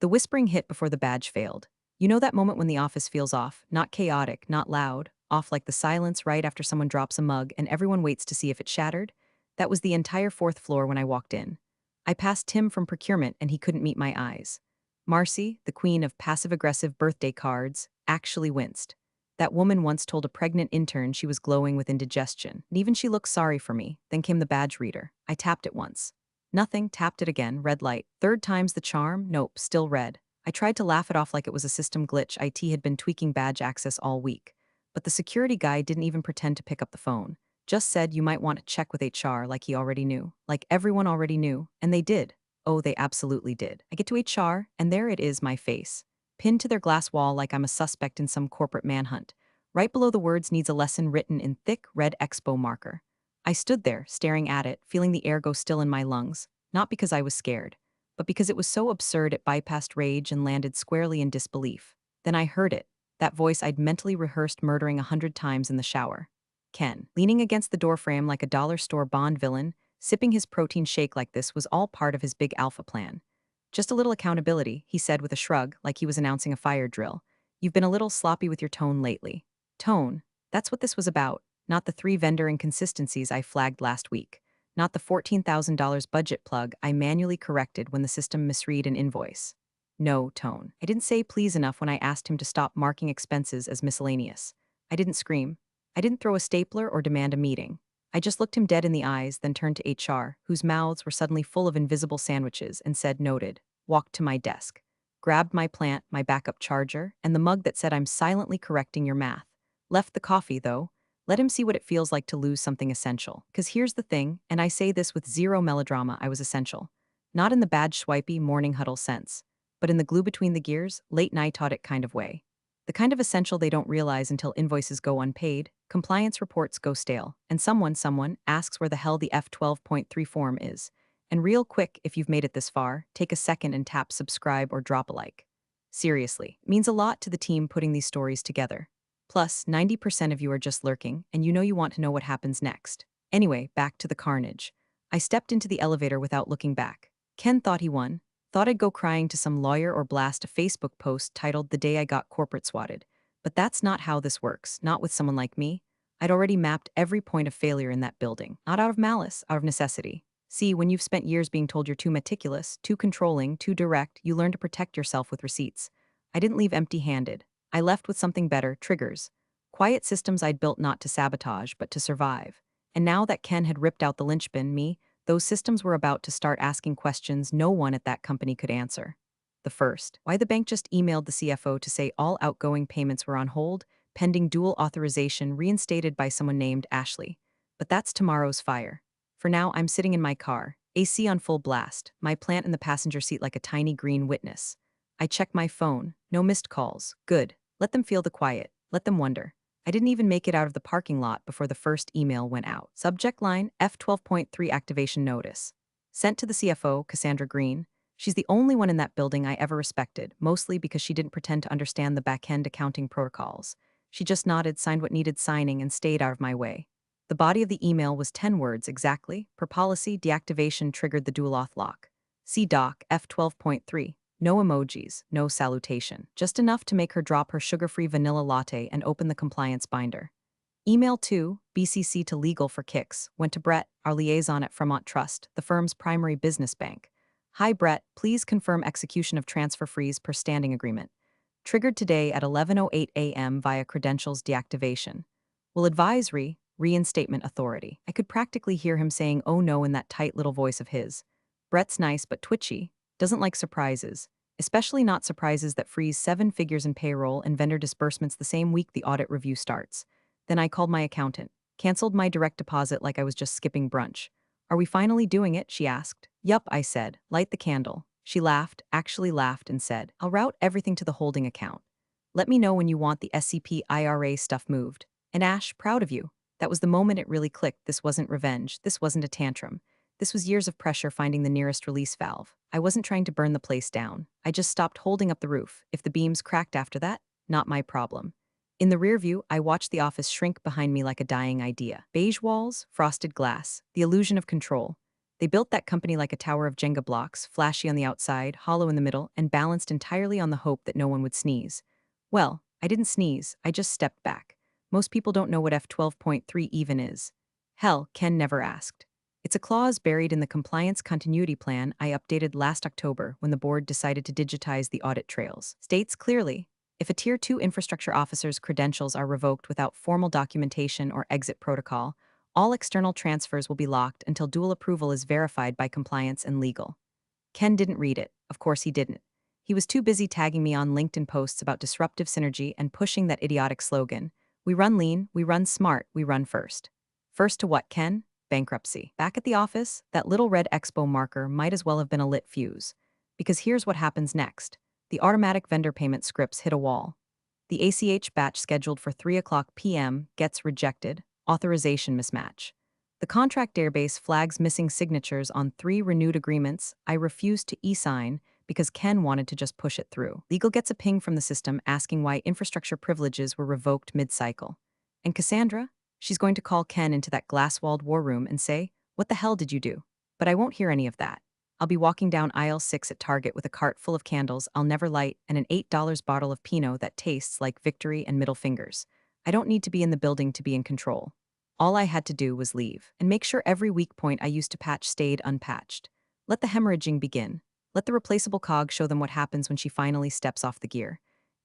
The whispering hit before the badge failed. You know that moment when the office feels off, not chaotic, not loud, off like the silence right after someone drops a mug and everyone waits to see if it shattered? That was the entire fourth floor when I walked in. I passed Tim from procurement and he couldn't meet my eyes. Marcy, the queen of passive-aggressive birthday cards, actually winced. That woman once told a pregnant intern she was glowing with indigestion, and even she looked sorry for me. Then came the badge reader. I tapped it once. Nothing, tapped it again, red light. Third time's the charm, nope, still red. I tried to laugh it off like it was a system glitch. IT had been tweaking badge access all week. But the security guy didn't even pretend to pick up the phone. Just said you might want to check with HR like he already knew. Like everyone already knew. And they did. Oh, they absolutely did. I get to HR, and there it is, my face. Pinned to their glass wall like I'm a suspect in some corporate manhunt. Right below the words needs a lesson written in thick red expo marker. I stood there, staring at it, feeling the air go still in my lungs, not because I was scared, but because it was so absurd it bypassed rage and landed squarely in disbelief. Then I heard it, that voice I'd mentally rehearsed murdering 100 times in the shower. Ken, leaning against the doorframe like a dollar store Bond villain, sipping his protein shake like this was all part of his big alpha plan. Just a little accountability, he said with a shrug, like he was announcing a fire drill. You've been a little sloppy with your tone lately. Tone, that's what this was about, not the 3 vendor inconsistencies I flagged last week, not the $14,000 budget plug I manually corrected when the system misread an invoice. No, Tone. I didn't say please enough when I asked him to stop marking expenses as miscellaneous. I didn't scream. I didn't throw a stapler or demand a meeting. I just looked him dead in the eyes, then turned to HR, whose mouths were suddenly full of invisible sandwiches, and said noted, walked to my desk, grabbed my plant, my backup charger, and the mug that said I'm silently correcting your math. Left the coffee, though. Let him see what it feels like to lose something essential. Because here's the thing, and I say this with zero melodrama, I was essential. Not in the badge swipey morning huddle sense, but in the glue between the gears, late night audit kind of way. The kind of essential they don't realize until invoices go unpaid, compliance reports go stale, and someone asks where the hell the F12.3 form is. And real quick, if you've made it this far, take a second and tap subscribe or drop a like. Seriously, it means a lot to the team putting these stories together. Plus, 90% of you are just lurking, and you know you want to know what happens next. Anyway, back to the carnage. I stepped into the elevator without looking back. Ken thought he won. Thought I'd go crying to some lawyer or blast a Facebook post titled "The Day I Got Corporate Swatted." But that's not how this works, not with someone like me. I'd already mapped every point of failure in that building, not out of malice, out of necessity. See, when you've spent years being told you're too meticulous, too controlling, too direct, you learn to protect yourself with receipts. I didn't leave empty-handed. I left with something better, triggers. Quiet systems I'd built not to sabotage, but to survive. And now that Ken had ripped out the linchpin, those systems were about to start asking questions no one at that company could answer. The first, why the bank just emailed the CFO to say all outgoing payments were on hold, pending dual authorization reinstated by someone named Ashley. But that's tomorrow's fire. For now, I'm sitting in my car, AC on full blast, my plant in the passenger seat like a tiny green witness. I check my phone, no missed calls, good. Let them feel the quiet, let them wonder. I didn't even make it out of the parking lot before the first email went out. Subject line, F12.3 activation notice. Sent to the CFO, Cassandra Green. She's the only one in that building I ever respected, mostly because she didn't pretend to understand the back-end accounting protocols. She just nodded, signed what needed signing, and stayed out of my way. The body of the email was 10 words exactly. Per policy, deactivation triggered the dual auth lock. See doc, F12.3. No emojis, no salutation. Just enough to make her drop her sugar-free vanilla latte and open the compliance binder. Email 2, BCC to legal for kicks, went to Brett, our liaison at Fremont Trust, the firm's primary business bank. Hi Brett, please confirm execution of transfer freeze per standing agreement. Triggered today at 11:08 a.m. via credentials deactivation. Will advise reinstatement authority. I could practically hear him saying oh no in that tight little voice of his. Brett's nice but twitchy, doesn't like surprises, especially not surprises that freeze 7 figures in payroll and vendor disbursements the same week the audit review starts. Then I called my accountant, canceled my direct deposit like I was just skipping brunch. Are we finally doing it? She asked. Yup, I said. Light the candle. She laughed, actually laughed, and said, I'll route everything to the holding account. Let me know when you want the SCP IRA stuff moved. And Ash, proud of you. That was the moment it really clicked. This wasn't revenge. This wasn't a tantrum. This was years of pressure finding the nearest release valve. I wasn't trying to burn the place down. I just stopped holding up the roof. If the beams cracked after that, not my problem. In the rear view, I watched the office shrink behind me like a dying idea. Beige walls, frosted glass, the illusion of control. They built that company like a tower of Jenga blocks, flashy on the outside, hollow in the middle, and balanced entirely on the hope that no one would sneeze. Well, I didn't sneeze, I just stepped back. Most people don't know what F12.3 even is. Hell, Ken never asked. It's a clause buried in the compliance continuity plan I updated last October when the board decided to digitize the audit trails. States clearly, if a Tier 2 infrastructure officer's credentials are revoked without formal documentation or exit protocol, all external transfers will be locked until dual approval is verified by compliance and legal. Ken didn't read it. Of course he didn't. He was too busy tagging me on LinkedIn posts about disruptive synergy and pushing that idiotic slogan, "We run lean, we run smart, we run first." First to what, Ken? Bankruptcy. Back at the office, that little red expo marker might as well have been a lit fuse. Because here's what happens next. The automatic vendor payment scripts hit a wall. The ACH batch scheduled for 3 p.m. gets rejected, authorization mismatch. The contract database flags missing signatures on 3 renewed agreements I refused to e-sign because Ken wanted to just push it through. Legal gets a ping from the system asking why infrastructure privileges were revoked mid-cycle. And Cassandra? She's going to call Ken into that glass-walled war room and say, "What the hell did you do?" But I won't hear any of that. I'll be walking down aisle 6 at Target with a cart full of candles I'll never light and an $8 bottle of Pinot that tastes like victory and middle fingers. I don't need to be in the building to be in control. All I had to do was leave and make sure every weak point I used to patch stayed unpatched. Let the hemorrhaging begin. Let the replaceable cog show them what happens when she finally steps off the gear.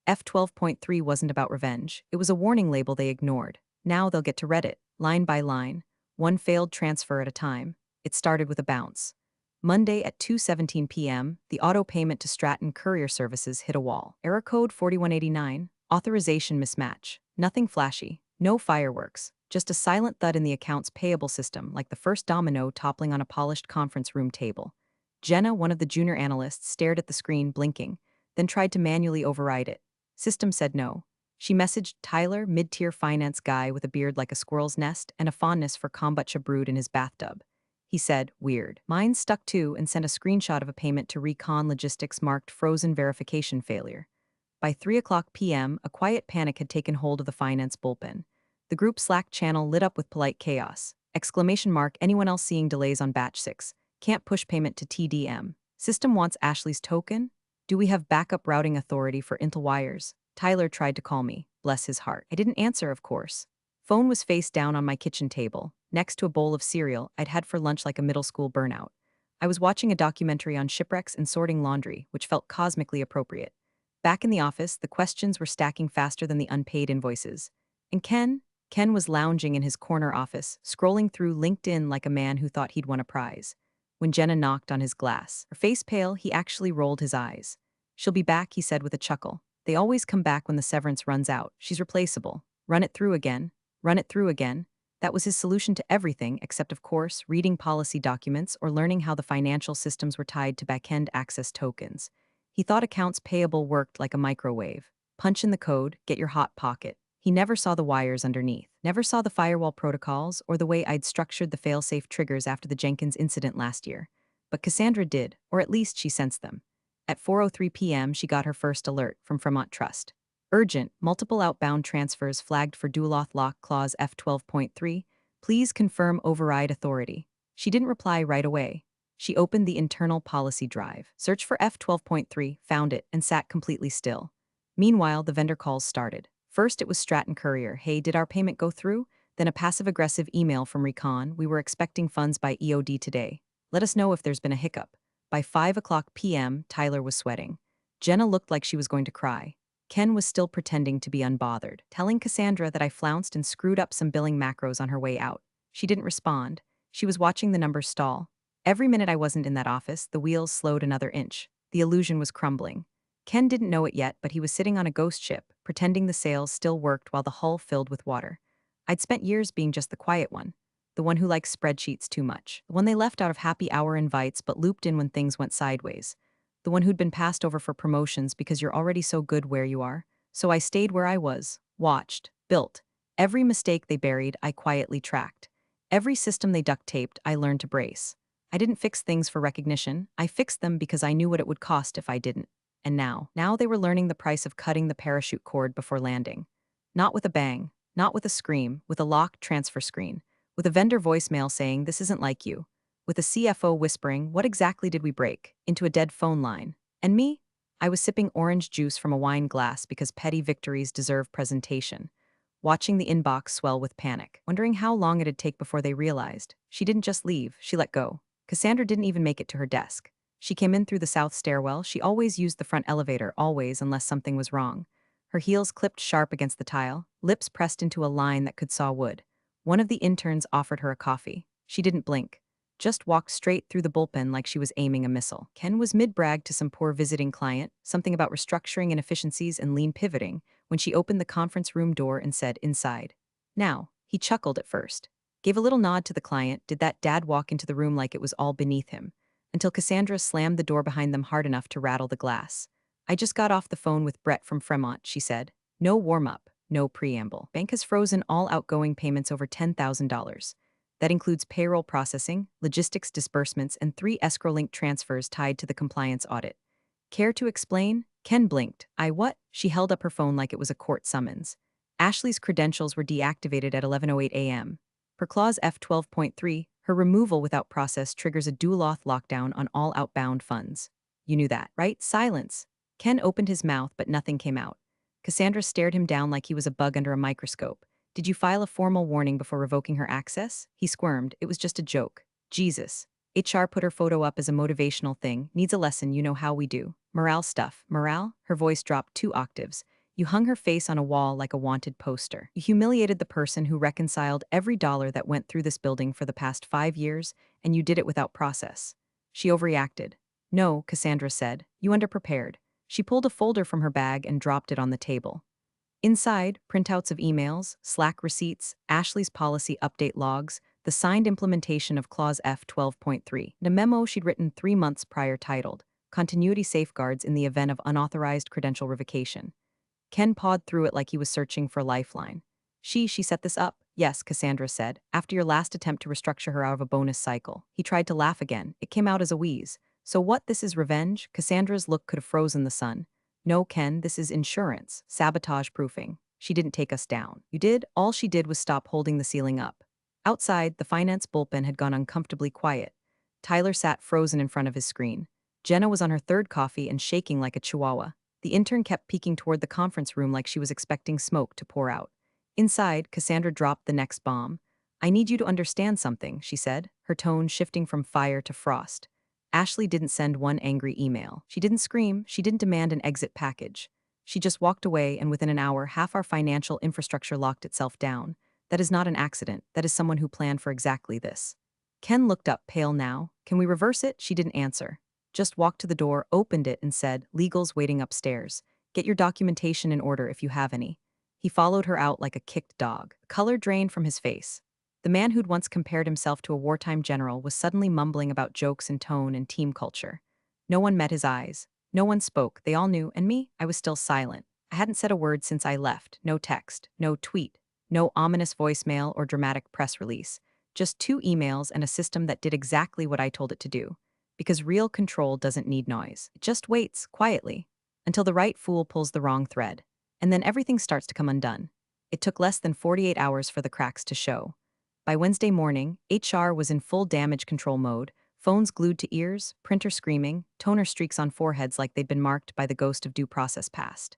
F12.3 wasn't about revenge. It was a warning label they ignored. Now they'll get to read it, line by line, one failed transfer at a time. It started with a bounce. Monday at 2:17 p.m., the auto payment to Stratton Courier Services hit a wall. Error code 4189, authorization mismatch. Nothing flashy, no fireworks, just a silent thud in the accounts payable system like the first domino toppling on a polished conference room table. Jenna, one of the junior analysts, stared at the screen, blinking, then tried to manually override it. System said no. She messaged Tyler, mid-tier finance guy with a beard like a squirrel's nest and a fondness for kombucha brewed in his bathtub. He said, "Weird." Mine stuck too and sent a screenshot of a payment to Recon Logistics marked frozen verification failure. By 3 p.m., a quiet panic had taken hold of the finance bullpen. The group Slack channel lit up with polite chaos. Exclamation mark, anyone else seeing delays on batch 6? Can't push payment to TDM. System wants Ashley's token? Do we have backup routing authority for Intel wires? Tyler tried to call me, bless his heart. I didn't answer, of course. Phone was face down on my kitchen table, next to a bowl of cereal I'd had for lunch like a middle school burnout. I was watching a documentary on shipwrecks and sorting laundry, which felt cosmically appropriate. Back in the office, the questions were stacking faster than the unpaid invoices. And Ken was lounging in his corner office, scrolling through LinkedIn like a man who thought he'd won a prize. When Jenna knocked on his glass, her face pale, he actually rolled his eyes. "She'll be back," he said with a chuckle. "They always come back when the severance runs out. She's replaceable. Run it through again. Run it through again." That was his solution to everything except, of course, reading policy documents or learning how the financial systems were tied to back-end access tokens. He thought accounts payable worked like a microwave. Punch in the code, get your hot pocket. He never saw the wires underneath, never saw the firewall protocols or the way I'd structured the fail-safe triggers after the Jenkins incident last year. But Cassandra did, or at least she sensed them. At 4:03 p.m., she got her first alert from Vermont Trust. Urgent, multiple outbound transfers flagged for dual auth lock clause F12.3. Please confirm override authority. She didn't reply right away. She opened the internal policy drive, searched for F12.3, found it, and sat completely still. Meanwhile, the vendor calls started. First, it was Stratton Courier. "Hey, did our payment go through?" Then a passive-aggressive email from Recon. "We were expecting funds by EOD today. Let us know if there's been a hiccup." By 5 p.m., Tyler was sweating. Jenna looked like she was going to cry. Ken was still pretending to be unbothered, telling Cassandra that I flounced and screwed up some billing macros on her way out. She didn't respond. She was watching the numbers stall. Every minute I wasn't in that office, the wheels slowed another inch. The illusion was crumbling. Ken didn't know it yet, but he was sitting on a ghost ship, pretending the sails still worked while the hull filled with water. I'd spent years being just the quiet one, the one who likes spreadsheets too much, the one they left out of happy hour invites but looped in when things went sideways, the one who'd been passed over for promotions because you're already so good where you are. So I stayed where I was, watched, built. Every mistake they buried, I quietly tracked. Every system they duct taped, I learned to brace. I didn't fix things for recognition. I fixed them because I knew what it would cost if I didn't. And now they were learning the price of cutting the parachute cord before landing. Not with a bang, not with a scream, with a locked transfer screen, with a vendor voicemail saying, "This isn't like you." with a CFO whispering, "What exactly did we break?" into a dead phone line. And me? I was sipping orange juice from a wine glass because petty victories deserve presentation, watching the inbox swell with panic, wondering how long it'd take before they realized. She didn't just leave, she let go. Cassandra didn't even make it to her desk. She came in through the south stairwell. She always used the front elevator, always, unless something was wrong. Her heels clipped sharp against the tile, lips pressed into a line that could saw wood. One of the interns offered her a coffee. She didn't blink, just walked straight through the bullpen like she was aiming a missile. Ken was mid-brag to some poor visiting client, something about restructuring inefficiencies and lean pivoting, when she opened the conference room door and said, "Inside." Now, he chuckled at first, gave a little nod to the client, did that dad walk into the room like it was all beneath him, until Cassandra slammed the door behind them hard enough to rattle the glass. "I just got off the phone with Brett from Fremont," she said. "No warm-up, no preamble. Bank has frozen all outgoing payments over $10,000. That includes payroll processing, logistics disbursements, and 3 escrow-linked transfers tied to the compliance audit. Care to explain?" Ken blinked. "I what?" She held up her phone like it was a court summons. Ashley's credentials were deactivated at 11:08 a.m. Per Clause F12.3, her removal without process triggers a dual-auth lockdown on all outbound funds. "You knew that, right?" Silence. Ken opened his mouth, but nothing came out. Cassandra stared him down like he was a bug under a microscope. "Did you file a formal warning before revoking her access?" He squirmed. "It was just a joke." "Jesus." HR put her photo up as a motivational thing. "Needs a lesson, you know how we do." "Morale stuff." "Morale?" Her voice dropped 2 octaves. "You hung her face on a wall like a wanted poster. You humiliated the person who reconciled every dollar that went through this building for the past 5 years, and you did it without process." She overreacted. "No," Cassandra said. "You underprepared." She pulled a folder from her bag and dropped it on the table. Inside, printouts of emails, Slack receipts, Ashley's policy update logs, the signed implementation of Clause F12.3, and a memo she'd written 3 months prior titled, "Continuity Safeguards in the Event of Unauthorized Credential Revocation." Ken pawed through it like he was searching for a lifeline. She set this up." "Yes," Cassandra said, "after your last attempt to restructure her out of a bonus cycle." He tried to laugh again. It came out as a wheeze. "So what, this is revenge?" Cassandra's look could have frozen the sun. "No, Ken, this is insurance, sabotage proofing. She didn't take us down." "You did?" All she did was stop holding the ceiling up. Outside, the finance bullpen had gone uncomfortably quiet. Tyler sat frozen in front of his screen. Jenna was on her 3rd coffee and shaking like a chihuahua. The intern kept peeking toward the conference room like she was expecting smoke to pour out. Inside, Cassandra dropped the next bomb. "I need you to understand something," she said, her tone shifting from fire to frost. Ashley didn't send one angry email. She didn't scream. She didn't demand an exit package. She just walked away, and within an hour, half our financial infrastructure locked itself down. That is not an accident. That is someone who planned for exactly this. Ken looked up, pale now. "Can we reverse it?" She didn't answer. Just walked to the door, opened it, and said, "Legal's waiting upstairs. Get your documentation in order if you have any." He followed her out like a kicked dog. The color drained from his face. The man who'd once compared himself to a wartime general was suddenly mumbling about jokes and tone and team culture. No one met his eyes. No one spoke. They all knew, and me, I was still silent. I hadn't said a word since I left. No text, no tweet, no ominous voicemail or dramatic press release. Just 2 emails and a system that did exactly what I told it to do. Because real control doesn't need noise. It just waits, quietly, until the right fool pulls the wrong thread. And then everything starts to come undone. It took less than 48 hours for the cracks to show. By Wednesday morning, HR was in full damage control mode, phones glued to ears, printer screaming, toner streaks on foreheads like they'd been marked by the ghost of due process past.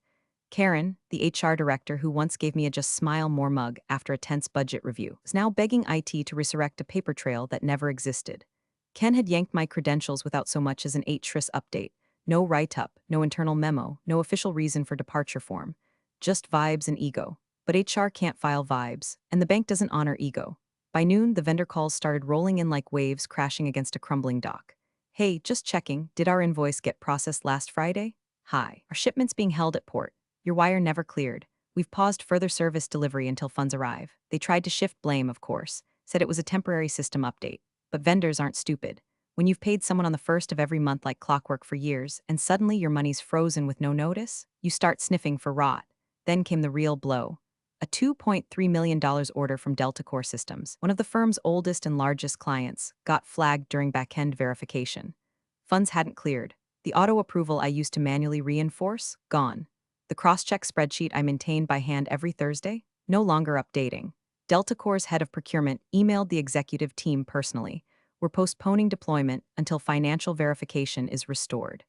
Karen, the HR director who once gave me a just smile more mug after a tense budget review, was now begging IT to resurrect a paper trail that never existed. Ken had yanked my credentials without so much as an HTRIS update. No write-up, no internal memo, no official reason for departure form. Just vibes and ego. But HR can't file vibes, and the bank doesn't honor ego. By noon, the vendor calls started rolling in like waves crashing against a crumbling dock. "Hey, just checking, did our invoice get processed last Friday?" "Hi. Our shipment's being held at port. Your wire never cleared. We've paused further service delivery until funds arrive." They tried to shift blame, of course, said it was a temporary system update. But vendors aren't stupid. When you've paid someone on the 1st of every month like clockwork for years, and suddenly your money's frozen with no notice, you start sniffing for rot. Then came the real blow. A $2.3 million order from Delta Core Systems, one of the firm's oldest and largest clients, got flagged during back-end verification. Funds hadn't cleared. The auto-approval I used to manually reinforce, gone. The cross-check spreadsheet I maintained by hand every Thursday, no longer updating. Delta Core's head of procurement emailed the executive team personally. We're postponing deployment until financial verification is restored.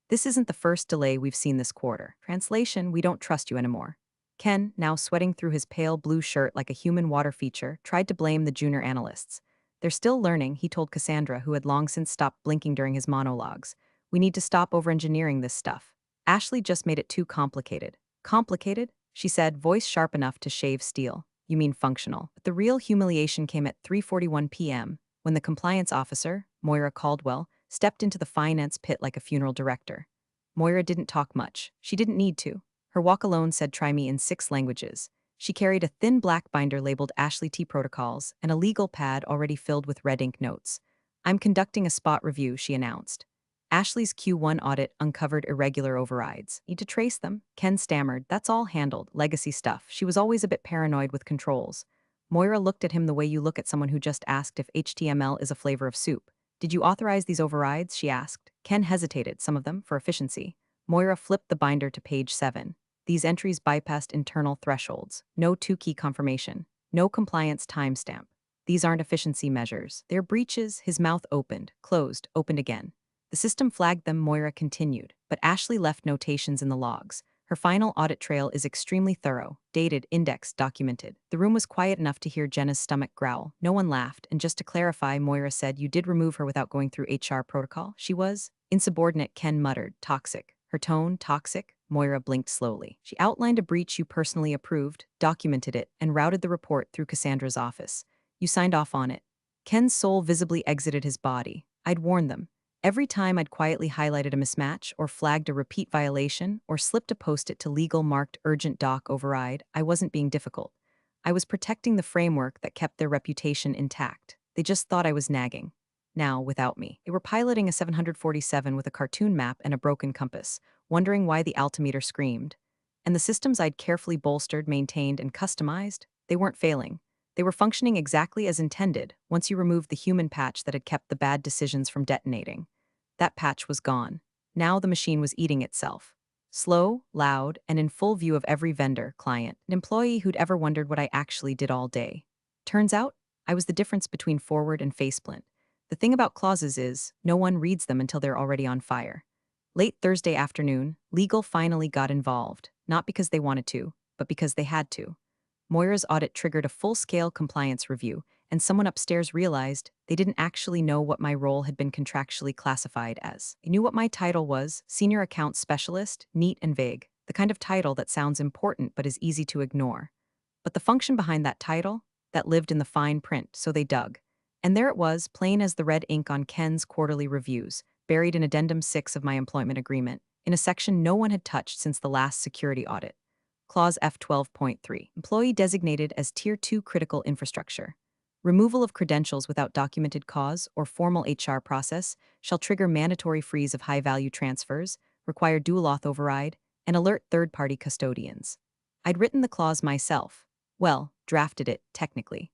This isn't the first delay we've seen this quarter. Translation, we don't trust you anymore. Ken, now sweating through his pale blue shirt like a human water feature, tried to blame the junior analysts. They're still learning, he told Cassandra, who had long since stopped blinking during his monologues. We need to stop over-engineering this stuff. Ashley just made it too complicated. Complicated? She said, voice sharp enough to shave steel. You mean functional. But the real humiliation came at 3:41 p.m., when the compliance officer, Moira Caldwell, stepped into the finance pit like a funeral director. Moira didn't talk much. She didn't need to. Her walk alone said try me in 6 languages. She carried a thin black binder labeled Ashley T. Protocols and a legal pad already filled with red ink notes. I'm conducting a spot review, she announced. Ashley's Q1 audit uncovered irregular overrides. Need to trace them? Ken stammered. That's all handled. Legacy stuff. She was always a bit paranoid with controls. Moira looked at him the way you look at someone who just asked if HTML is a flavor of soup. Did you authorize these overrides? She asked. Ken hesitated, some of them, for efficiency. Moira flipped the binder to page 7. These entries bypassed internal thresholds. No two-key confirmation. No compliance timestamp. These aren't efficiency measures. They're breaches. His mouth opened, closed, opened again. The system flagged them, Moira continued, but Ashley left notations in the logs. Her final audit trail is extremely thorough, dated, indexed, documented. The room was quiet enough to hear Jenna's stomach growl. No one laughed, and just to clarify, Moira said, you did remove her without going through HR protocol? She was? Insubordinate, Ken muttered. Toxic. Her tone, toxic? Moira blinked slowly. She outlined a breach you personally approved, documented it, and routed the report through Cassandra's office. You signed off on it. Ken's soul visibly exited his body. I'd warned them. Every time I'd quietly highlighted a mismatch, or flagged a repeat violation, or slipped a post-it to legal marked urgent doc override, I wasn't being difficult. I was protecting the framework that kept their reputation intact. They just thought I was nagging. Now, without me. They were piloting a 747 with a cartoon map and a broken compass, wondering why the altimeter screamed. And the systems I'd carefully bolstered, maintained, and customized, they weren't failing. They were functioning exactly as intended once you removed the human patch that had kept the bad decisions from detonating. That patch was gone. Now the machine was eating itself. Slow, loud, and in full view of every vendor, client, and employee who'd ever wondered what I actually did all day. Turns out, I was the difference between forward and faceplint. The thing about clauses is, no one reads them until they're already on fire. Late Thursday afternoon, legal finally got involved, not because they wanted to, but because they had to. Moira's audit triggered a full-scale compliance review, and someone upstairs realized they didn't actually know what my role had been contractually classified as. They knew what my title was, Senior Accounts Specialist, neat and vague, the kind of title that sounds important but is easy to ignore. But the function behind that title, that lived in the fine print, so they dug. And there it was, plain as the red ink on Ken's quarterly reviews, buried in Addendum 6 of my employment agreement, in a section no one had touched since the last security audit. Clause F12.3. Employee designated as Tier 2 critical infrastructure. Removal of credentials without documented cause or formal HR process shall trigger mandatory freeze of high-value transfers, require dual auth override, and alert third-party custodians. I'd written the clause myself. Well, drafted it, technically.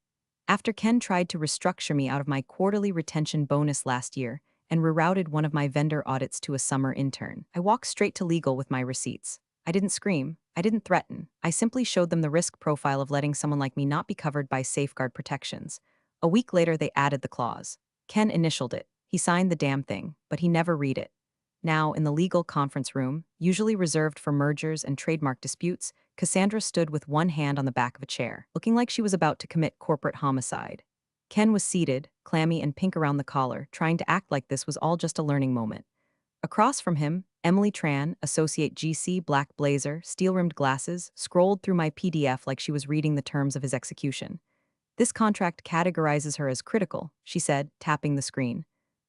After Ken tried to restructure me out of my quarterly retention bonus last year and rerouted one of my vendor audits to a summer intern, I walked straight to legal with my receipts. I didn't scream. I didn't threaten. I simply showed them the risk profile of letting someone like me not be covered by safeguard protections. A week later, they added the clause. Ken initialed it. He signed the damn thing, but he never read it. Now, in the legal conference room, usually reserved for mergers and trademark disputes, Cassandra stood with one hand on the back of a chair, looking like she was about to commit corporate homicide. Ken was seated, clammy and pink around the collar, trying to act like this was all just a learning moment. Across from him, Emily Tran, Associate GC, black blazer, steel-rimmed glasses, scrolled through my PDF like she was reading the terms of his execution. This contract categorizes her as critical, she said, tapping the screen.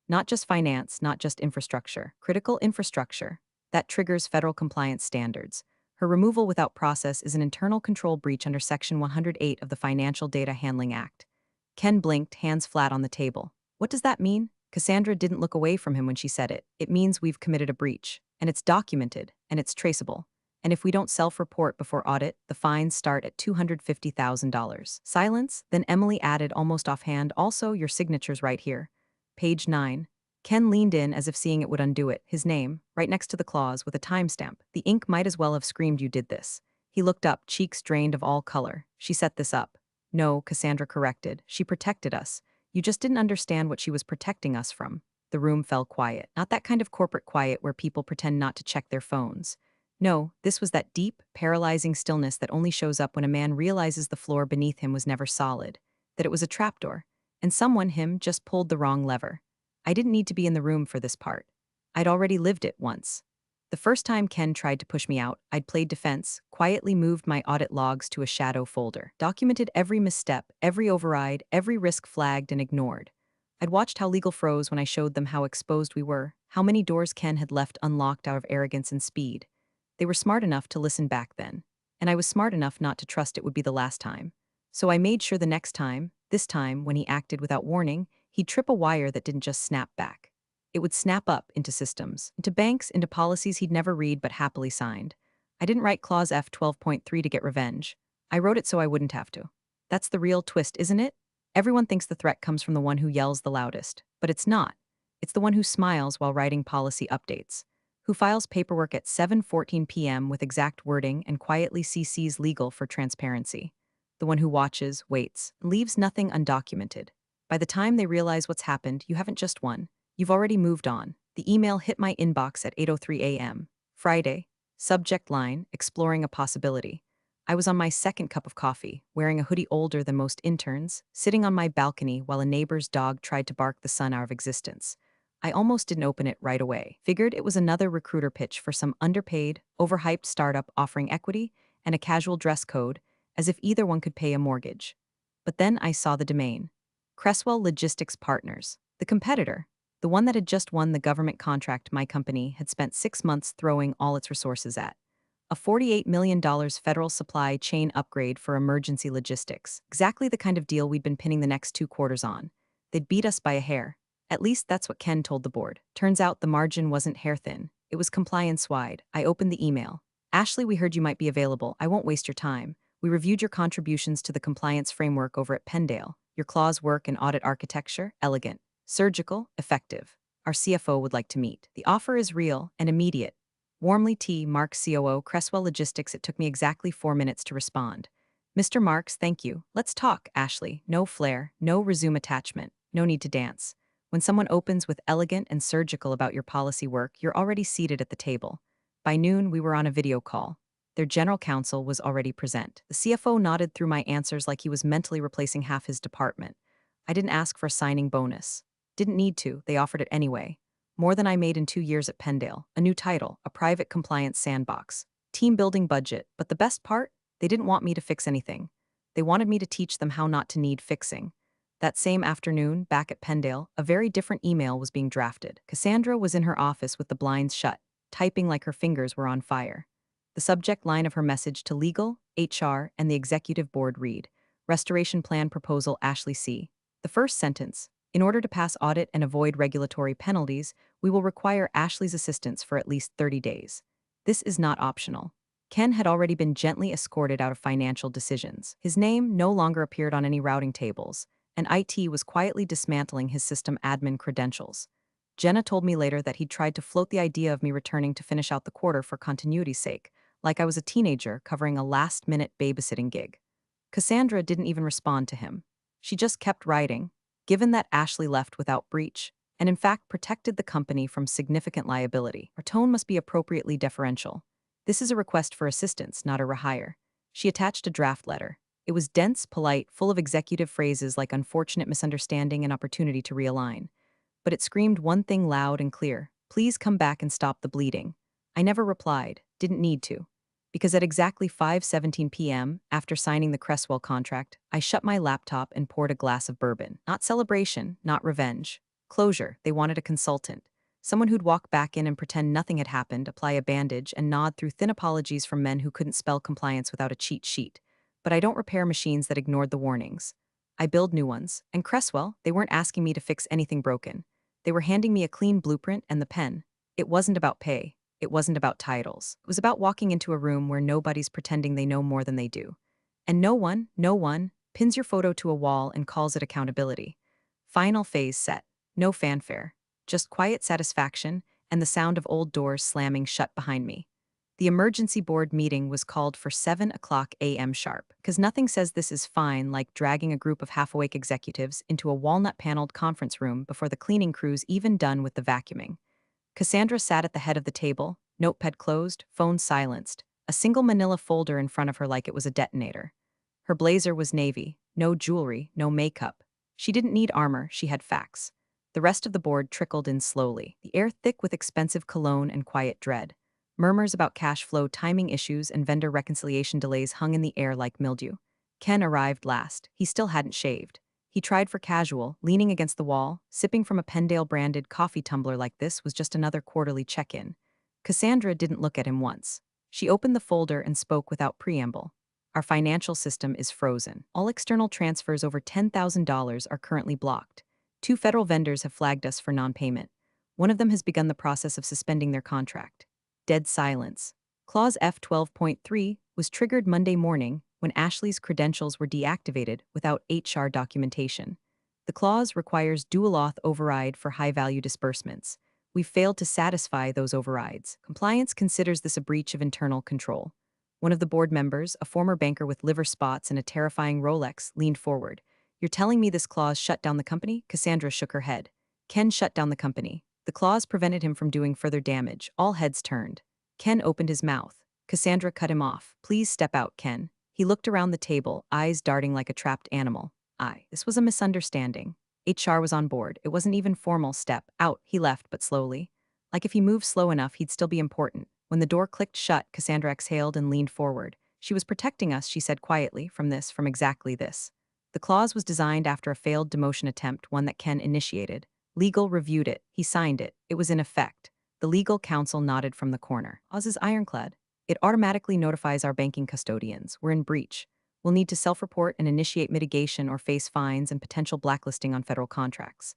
Not just finance, not just infrastructure. Critical infrastructure. That triggers federal compliance standards. Her removal without process is an internal control breach under Section 108 of the Financial Data Handling Act. Ken blinked, hands flat on the table. What does that mean? Cassandra didn't look away from him when she said it. It means we've committed a breach, and it's documented, and it's traceable. And if we don't self-report before audit, the fines start at $250,000. Silence, then Emily added almost offhand, also your signature's right here. Page 9. Ken leaned in as if seeing it would undo it, his name, right next to the clause with a timestamp. The ink might as well have screamed you did this. He looked up, cheeks drained of all color. She set this up. No, Cassandra corrected. She protected us. You just didn't understand what she was protecting us from. The room fell quiet. Not that kind of corporate quiet where people pretend not to check their phones. No, this was that deep, paralyzing stillness that only shows up when a man realizes the floor beneath him was never solid, that it was a trapdoor, and someone, him, just pulled the wrong lever. I didn't need to be in the room for this part. I'd already lived it once. The first time Ken tried to push me out, I'd played defense, quietly moved my audit logs to a shadow folder, documented every misstep, every override, every risk flagged and ignored. I'd watched how legal froze when I showed them how exposed we were, how many doors Ken had left unlocked out of arrogance and speed. They were smart enough to listen back then, and I was smart enough not to trust it would be the last time. So I made sure the next time, this time when he acted without warning, he'd trip a wire that didn't just snap back. It would snap up into systems, into banks, into policies he'd never read but happily signed. I didn't write Clause F 12.3 to get revenge. I wrote it so I wouldn't have to. That's the real twist, isn't it? Everyone thinks the threat comes from the one who yells the loudest, but it's not. It's the one who smiles while writing policy updates, who files paperwork at 7:14 p.m. with exact wording and quietly CCs legal for transparency. The one who watches, waits, and leaves nothing undocumented. By the time they realize what's happened, you haven't just won. You've already moved on. The email hit my inbox at 8:03 a.m. Friday. Subject line, exploring a possibility. I was on my second cup of coffee, wearing a hoodie older than most interns, sitting on my balcony while a neighbor's dog tried to bark the sun out of existence. I almost didn't open it right away. Figured it was another recruiter pitch for some underpaid, overhyped startup offering equity and a casual dress code, as if either one could pay a mortgage. But then I saw the domain. Cresswell Logistics Partners, the competitor, the one that had just won the government contract my company had spent 6 months throwing all its resources at. A $48 million federal supply chain upgrade for emergency logistics. Exactly the kind of deal we'd been pinning the next 2 quarters on. They'd beat us by a hair. At least that's what Ken told the board. Turns out the margin wasn't hair thin. It was compliance-wide. I opened the email. Ashley, we heard you might be available. I won't waste your time. We reviewed your contributions to the compliance framework over at Pendale. Your clause work and audit architecture, elegant. Surgical, effective. Our CFO would like to meet. The offer is real and immediate. Warmly T. Marks, COO, Cresswell Logistics. It took me exactly 4 minutes to respond. Mr. Marks, thank you. Let's talk, Ashley. No flair, no resume attachment, no need to dance. When someone opens with elegant and surgical about your policy work, you're already seated at the table. By noon, we were on a video call. Their general counsel was already present. The CFO nodded through my answers like he was mentally replacing half his department. I didn't ask for a signing bonus. Didn't need to, they offered it anyway. More than I made in 2 years at Pendale, a new title, a private compliance sandbox, team building budget, but the best part? They didn't want me to fix anything. They wanted me to teach them how not to need fixing. That same afternoon, back at Pendale, a very different email was being drafted. Cassandra was in her office with the blinds shut, typing like her fingers were on fire. The subject line of her message to legal, HR, and the executive board read, Restoration Plan Proposal Ashley C. The first sentence, in order to pass audit and avoid regulatory penalties, we will require Ashley's assistance for at least 30 days. This is not optional. Ken had already been gently escorted out of financial decisions. His name no longer appeared on any routing tables, and IT was quietly dismantling his system admin credentials. Jenna told me later that he'd tried to float the idea of me returning to finish out the quarter for continuity's sake, like I was a teenager covering a last-minute babysitting gig. Cassandra didn't even respond to him. She just kept writing, given that Ashley left without breach, and in fact protected the company from significant liability. Our tone must be appropriately deferential. This is a request for assistance, not a rehire. She attached a draft letter. It was dense, polite, full of executive phrases like unfortunate misunderstanding and opportunity to realign. But it screamed one thing loud and clear: please come back and stop the bleeding. I never replied, didn't need to. Because at exactly 5:17 p.m., after signing the Cresswell contract, I shut my laptop and poured a glass of bourbon. Not celebration, not revenge. Closure. They wanted a consultant. Someone who'd walk back in and pretend nothing had happened, apply a bandage, and nod through thin apologies from men who couldn't spell compliance without a cheat sheet. But I don't repair machines that ignored the warnings. I build new ones. And Cresswell, they weren't asking me to fix anything broken. They were handing me a clean blueprint and the pen. It wasn't about pay. It wasn't about titles. It was about walking into a room where nobody's pretending they know more than they do. And no one, pins your photo to a wall and calls it accountability. Final phase set. No fanfare. Just quiet satisfaction and the sound of old doors slamming shut behind me. The emergency board meeting was called for 7 a.m. sharp, because nothing says this is fine like dragging a group of half-awake executives into a walnut-paneled conference room before the cleaning crew's even done with the vacuuming. Cassandra sat at the head of the table, notepad closed, phone silenced, a single manila folder in front of her like it was a detonator. Her blazer was navy, no jewelry, no makeup. She didn't need armor, she had facts. The rest of the board trickled in slowly, the air thick with expensive cologne and quiet dread. Murmurs about cash flow, timing issues, and vendor reconciliation delays hung in the air like mildew. Ken arrived last. He still hadn't shaved. He tried for casual, leaning against the wall, sipping from a Pendale-branded coffee tumbler like this was just another quarterly check-in. Cassandra didn't look at him once. She opened the folder and spoke without preamble. Our financial system is frozen. All external transfers over $10,000 are currently blocked. 2 federal vendors have flagged us for non-payment. One of them has begun the process of suspending their contract. Dead silence. Clause F12.3 was triggered Monday morning when Ashley's credentials were deactivated without HR documentation. The clause requires dual auth override for high-value disbursements. We've failed to satisfy those overrides. Compliance considers this a breach of internal control. One of the board members, a former banker with liver spots and a terrifying Rolex, leaned forward. You're telling me this clause shut down the company? Cassandra shook her head. Ken shut down the company. The clause prevented him from doing further damage. All heads turned. Ken opened his mouth. Cassandra cut him off. Please step out, Ken. He looked around the table, eyes darting like a trapped animal. This was a misunderstanding. HR was on board. It wasn't even formal. Step out. He left, but slowly. Like if he moved slow enough, he'd still be important. When the door clicked shut, Cassandra exhaled and leaned forward. She was protecting us, she said quietly, from exactly this. The clause was designed after a failed demotion attempt, one that Ken initiated. Legal reviewed it. He signed it. It was in effect. The legal counsel nodded from the corner. Oz is ironclad. It automatically notifies our banking custodians. We're in breach. We'll need to self-report and initiate mitigation or face fines and potential blacklisting on federal contracts.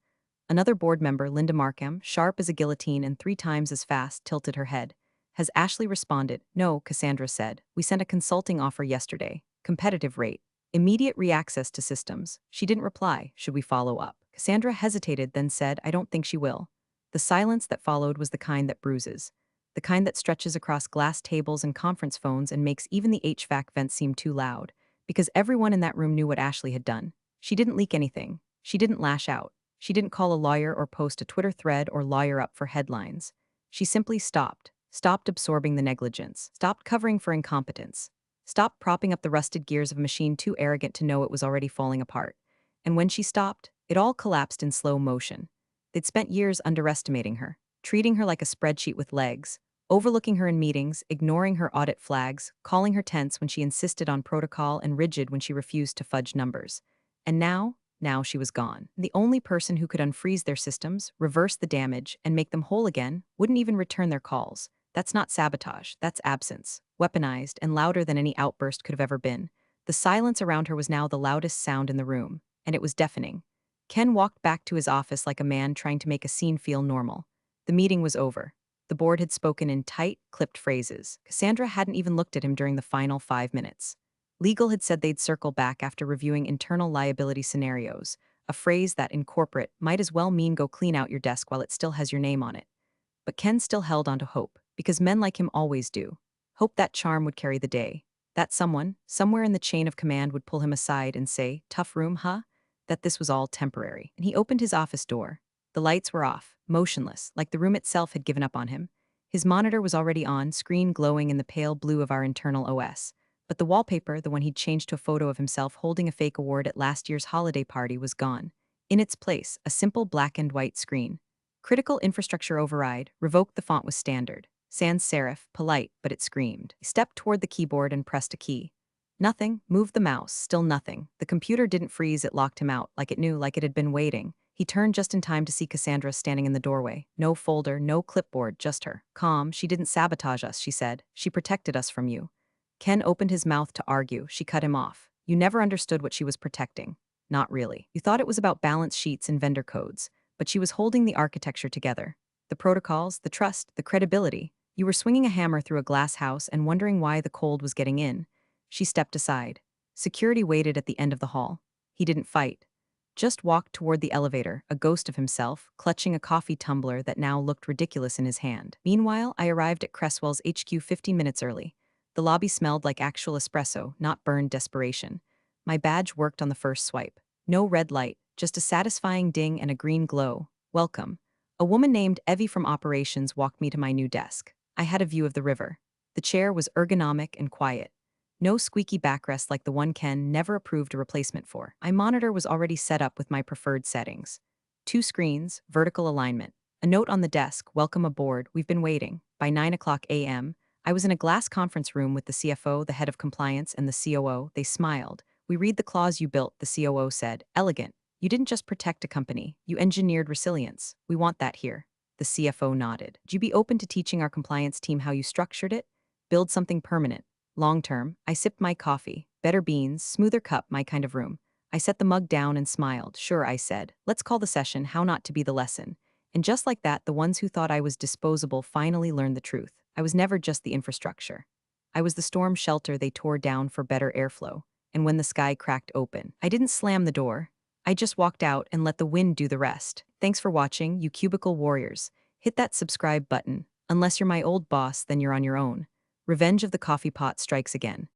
Another board member, Linda Markham, sharp as a guillotine and 3 times as fast, tilted her head. Has Ashley responded? No, Cassandra said. We sent a consulting offer yesterday. Competitive rate. Immediate reaccess to systems. She didn't reply. Should we follow up? Cassandra hesitated, then said, I don't think she will. The silence that followed was the kind that bruises. The kind that stretches across glass tables and conference phones and makes even the HVAC vents seem too loud. Because everyone in that room knew what Ashley had done. She didn't leak anything. She didn't lash out. She didn't call a lawyer or post a Twitter thread or lawyer up for headlines. She simply stopped. Stopped absorbing the negligence. Stopped covering for incompetence. Stopped propping up the rusted gears of a machine too arrogant to know it was already falling apart. And when she stopped, it all collapsed in slow motion. They'd spent years underestimating her, treating her like a spreadsheet with legs, overlooking her in meetings, ignoring her audit flags, calling her tense when she insisted on protocol and rigid when she refused to fudge numbers. And now she was gone. The only person who could unfreeze their systems, reverse the damage, and make them whole again wouldn't even return their calls. That's not sabotage, that's absence, weaponized and louder than any outburst could have ever been. The silence around her was now the loudest sound in the room, and it was deafening. Ken walked back to his office like a man trying to make a scene feel normal. The meeting was over. The board had spoken in tight, clipped phrases. Cassandra hadn't even looked at him during the final 5 minutes. Legal had said they'd circle back after reviewing internal liability scenarios, a phrase that, in corporate, might as well mean go clean out your desk while it still has your name on it. But Ken still held on to hope, because men like him always do. Hope that charm would carry the day. That someone, somewhere in the chain of command, would pull him aside and say, tough room, huh? That this was all temporary. And he opened his office door. The lights were off, motionless, like the room itself had given up on him. His monitor was already on, screen glowing in the pale blue of our internal OS. But the wallpaper, the one he'd changed to a photo of himself holding a fake award at last year's holiday party, was gone. In its place, a simple black and white screen. Critical infrastructure override, revoked. The font was standard. Sans serif, polite, but it screamed. He stepped toward the keyboard and pressed a key. Nothing, moved the mouse, still nothing. The computer didn't freeze, it locked him out, like it knew, like it had been waiting. He turned just in time to see Cassandra standing in the doorway. No folder, no clipboard, just her. Calm, she didn't sabotage us, she said. She protected us from you. Ken opened his mouth to argue. She cut him off. You never understood what she was protecting. Not really. You thought it was about balance sheets and vendor codes. But she was holding the architecture together. The protocols, the trust, the credibility. You were swinging a hammer through a glass house and wondering why the cold was getting in. She stepped aside. Security waited at the end of the hall. He didn't fight. just walked toward the elevator, a ghost of himself, clutching a coffee tumbler that now looked ridiculous in his hand. Meanwhile, I arrived at Cresswell's HQ 15 minutes early. The lobby smelled like actual espresso, not burned desperation. My badge worked on the first swipe. No red light, just a satisfying ding and a green glow. Welcome. A woman named Evie from operations walked me to my new desk. I had a view of the river. The chair was ergonomic and quiet. No squeaky backrest like the one Ken never approved a replacement for. My monitor was already set up with my preferred settings. Two screens, vertical alignment. A note on the desk, welcome aboard, we've been waiting. By 9 a.m., I was in a glass conference room with the CFO, the head of compliance, and the COO. They smiled. We read the clause you built, the COO said. Elegant. You didn't just protect a company, you engineered resilience. We want that here. The CFO nodded. Would you be open to teaching our compliance team how you structured it? Build something permanent. Long term, I sipped my coffee. Better beans, smoother cup, my kind of room. I set the mug down and smiled. Sure, I said. Let's call the session How Not to Be the Lesson. And just like that, the ones who thought I was disposable finally learned the truth. I was never just the infrastructure. I was the storm shelter they tore down for better airflow. And when the sky cracked open, I didn't slam the door. I just walked out and let the wind do the rest. Thanks for watching, you cubicle warriors. Hit that subscribe button. Unless you're my old boss, then you're on your own. Revenge of the coffee pot strikes again.